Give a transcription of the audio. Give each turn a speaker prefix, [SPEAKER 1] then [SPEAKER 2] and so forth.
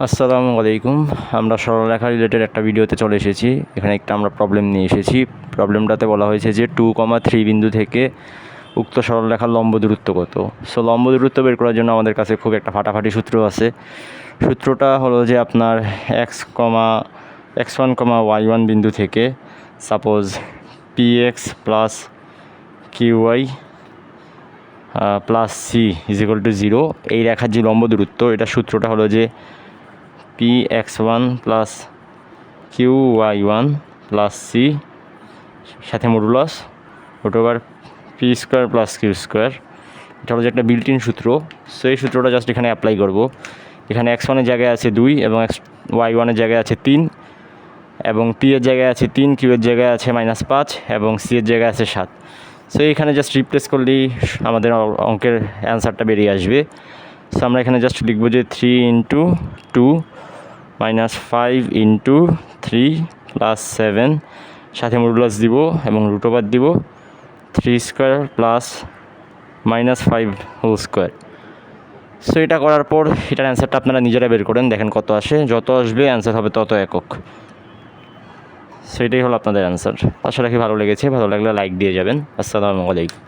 [SPEAKER 1] আসসালামু আলাইকুম। আমরা সরলরেখা রিলেটেড একটা ভিডিওতে চলে এসেছি। এখানে একটা আমরা প্রবলেম নিয়ে এসেছি। প্রবলেমটাতে বলা হয়েছে যে 2,3 বিন্দু থেকে উক্ত সরলরেখার লম্ব দূরত্ব কত। সো লম্ব দূরত্ব বের করার জন্য আমাদের কাছে খুব একটা ফাটাফাটি সূত্র আছে। সূত্রটা হলো যে আপনার x1, y1 বিন্দু থেকে suppose px plus qy plus c is equal to 0, এই রেখার যে লম্ব দূরত্ব, এটা সূত্রটা হলো যে px1 plus qy1 plus c সাথে modulus √p square plus q square. এটা হলো যে একটা বিল্ট ইন সূত্র। সো এই সূত্রটা জাস্ট এখানে অ্যাপ্লাই করব। এখানে x1-এর জায়গায় আছে 2 এবং y1-এর জায়গায় আছে 3 এবং p এর জায়গায় আছে 3, q এর জায়গায় আছে -5 এবং c এর জায়গায় আছে 7। সো এখানে জাস্ট রিপ্লেস করলেই আমাদের অঙ্কের অ্যান্সারটা বেরিয়ে আসবে। সো আমরা এখানে জাস্ট লিখব যে 3 × 2 -5 × 3 প্লাস 7 সাথে মডুলাস দিব এবং √ওভার দিব 3 square plus -5 whole square. So এটা করার পর এটার অ্যান্সারটা আপনারা নিজেরা বের করেন, দেখেন কত আসে। যত আসবে অ্যান্সার হবে তত একক। সো এটাই হলো আপনাদের অ্যান্সার। আশা রাখি ভালো লেগেছে। ভালো লাগলে লাইক দিয়ে যাবেন। আসসালামু আলাইকুম।